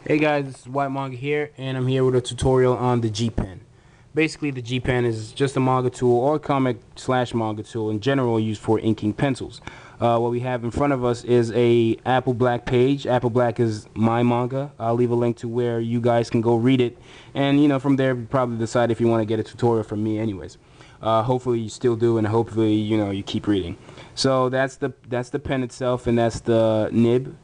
Hey guys, this is White Manga here, and I'm here with a tutorial on the G Pen. Basically, the G Pen is just a manga tool or comic slash manga tool in general used for inking pencils. What we have in front of us is a Apple Black page. Apple Black is my manga. I'll leave a link to where you guys can go read it, and from there you probably decide if you want to get a tutorial from me anyways. Hopefully you still do, and hopefully you keep reading. So that's the pen itself, and that's the nib.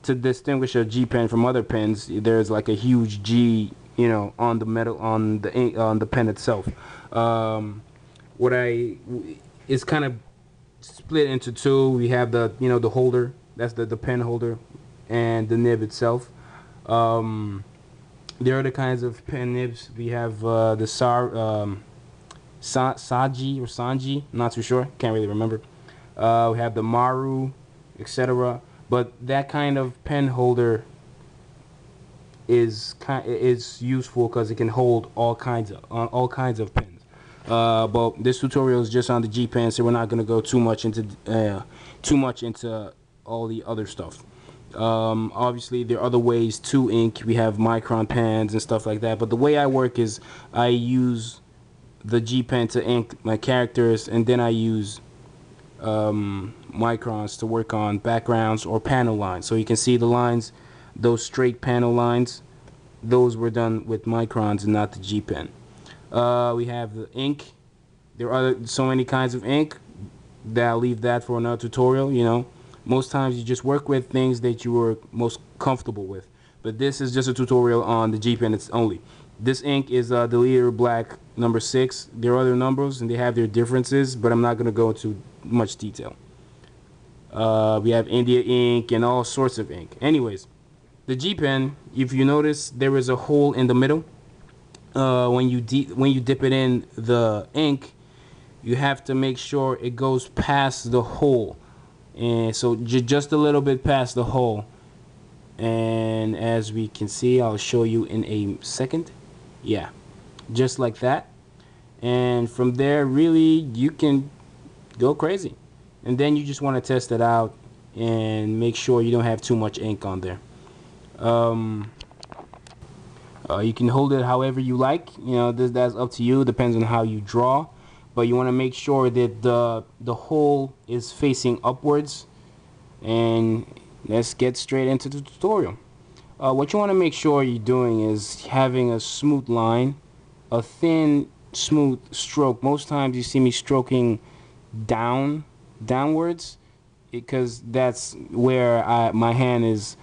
To distinguish a G pen from other pens, there's like a huge G, on the metal, on the ink, on the pen itself. What I It's kind of split into two. We have the holder, that's the pen holder, and the nib itself. There are the kinds of pen nibs. We have the saji or sanji. Not too sure. Can't really remember. We have the maru, etc. But that kind of pen holder is useful because it can hold all kinds of pens. But this tutorial is just on the G pen, so we're not gonna go too much into all the other stuff. Obviously, there are other ways to ink. We have micron pens and stuff like that. But the way I work is I use the G pen to ink my characters, and then I use microns to work on backgrounds or panel lines. So you can see the lines, those straight panel lines, those were done with microns and not the G pen. We have the ink. There are so many kinds of ink that I'll leave that for another tutorial. Most times you just work with things that you are most comfortable with, but this is just a tutorial on the G pen. It's only this ink is the Leader Black number 6. There are other numbers and they have their differences, but I'm not going to go into much detail. We have India ink and all sorts of ink. Anyways, the G pen, if you notice, there is a hole in the middle. When you dip it in the ink, you have to make sure it goes past the hole, and so just a little bit past the hole. And as we can see, I'll show you in a second. Yeah, just like that. And from there, really, you can go crazy. And then you just want to test it out and make sure you don't have too much ink on there. You can hold it however you like. That's up to you. Depends on how you draw. But you want to make sure that the hole is facing upwards. And let's get straight into the tutorial. What you want to make sure you're doing is having a smooth line, a thin, smooth stroke. Most times you see me stroking downwards, because that's where my hand is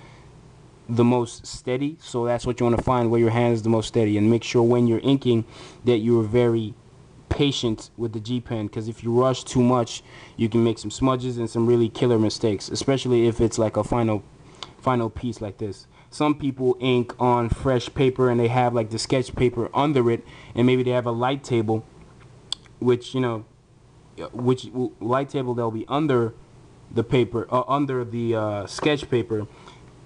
the most steady. So that's what you want to find, where your hand is the most steady, and make sure when you're inking that you're very patient with the G pen, because if you rush too much, you can make some smudges and some really killer mistakes, especially if it's like a final piece like this. Some people ink on fresh paper and they have like the sketch paper under it, and maybe they have a light table, which light table they'll be under the paper, under the sketch paper,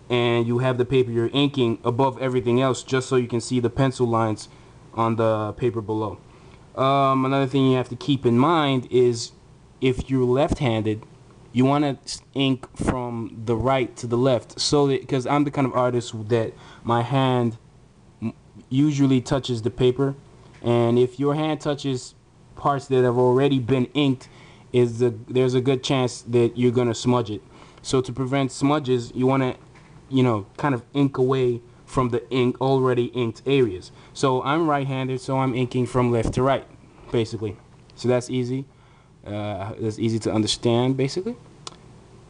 and you have the paper you're inking above everything else, just so you can see the pencil lines on the paper below. Another thing you have to keep in mind is, if you're left-handed, you want to ink from the right to the left, so that, because I'm the kind of artist that my hand usually touches the paper, and if your hand touches parts that have already been inked, there's a good chance that you're gonna smudge it. So to prevent smudges, you want to kind of ink away from the already inked areas. So I'm right-handed, so I'm inking from left to right, basically. So that's easy. That's easy to understand, basically.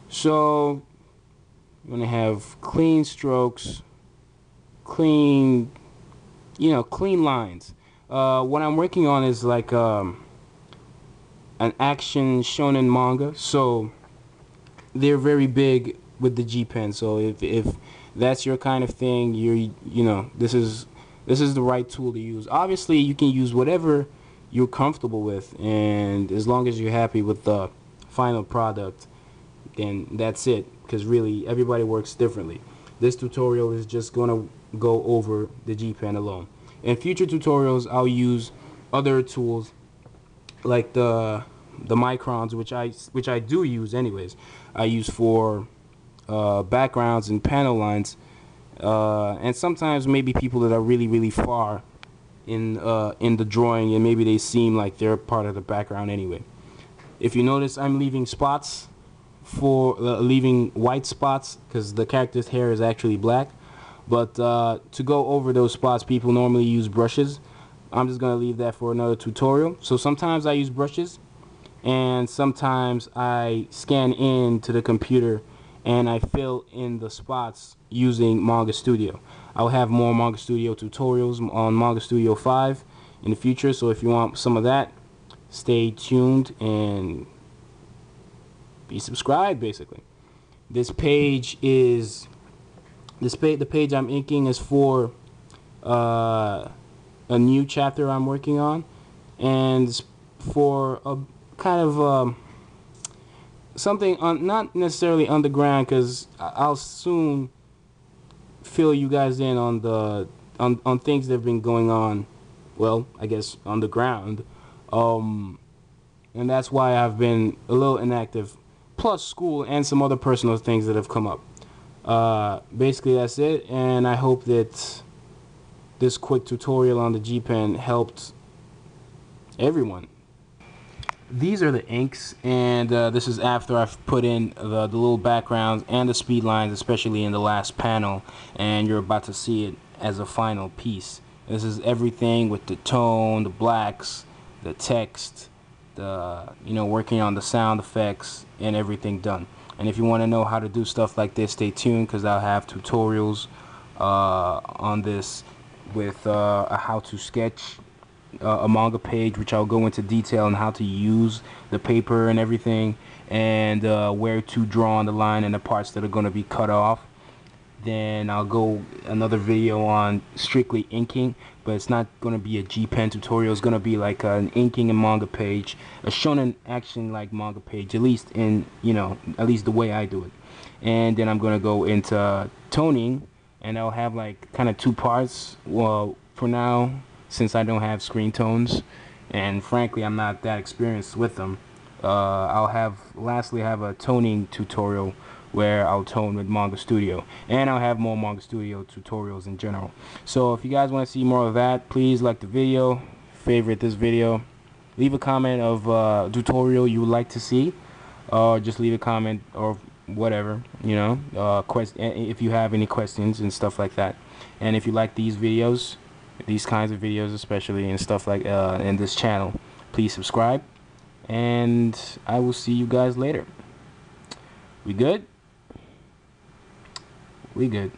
So you want to have clean strokes, clean lines. What I'm working on is like an action shonen manga, so they're very big with the G pen. So if that's your kind of thing, this is the right tool to use. Obviously, you can use whatever you're comfortable with, and as long as you're happy with the final product, then that's it, because really everybody works differently. This tutorial is just going to go over the G pen alone. In future tutorials, I'll use other tools like the microns, which I do use anyways. I use for backgrounds and panel lines, And sometimes maybe people that are really far in the drawing, and maybe they seem like they're part of the background anyway. If you notice, I'm leaving spots for leaving white spots because the character's hair is actually black. But to go over those spots, people normally use brushes. I'm just gonna leave that for another tutorial. So sometimes I use brushes, and sometimes I scan into the computer and I fill in the spots using Manga Studio. I'll have more Manga Studio tutorials on Manga Studio 5 in the future, so if you want some of that, stay tuned and be subscribed. Basically, this page is the page I'm inking is for a new chapter I'm working on, and it's for a kind of something not necessarily underground, because I'll soon fill you guys in on the on things that have been going on, well, I guess underground, and that's why I've been a little inactive, plus school and some other personal things that have come up. Basically that's it, and I hope that this quick tutorial on the G Pen helped everyone. These are the inks, and this is after I've put in the little backgrounds and the speed lines, especially in the last panel, and you're about to see it as a final piece. This is everything with the tone, the blacks, the text, the working on the sound effects and everything done. And if you want to know how to do stuff like this, stay tuned, because I'll have tutorials on this with a how to sketch a manga page, which I'll go into detail on how to use the paper and everything, and where to draw on the line and the parts that are going to be cut off. Then I'll go another video on strictly inking, but it's not going to be a G Pen tutorial. It's going to be like an inking and manga page, a shonen action like manga page, at least in at least the way I do it. And then I'm going to go into toning, and I'll have like kind of two parts. Well, for now, since I don't have screen tones, and frankly I'm not that experienced with them, I'll lastly have a toning tutorial where I'll tone with Manga Studio, and I'll have more Manga Studio tutorials in general. So if you guys want to see more of that, please like the video, favorite this video, leave a comment of tutorial you would like to see, or just leave a comment or whatever, if you have any questions and stuff like that. And if you like these videos, these kinds of videos especially, and stuff like in this channel, please subscribe, and I will see you guys later. We good? We good.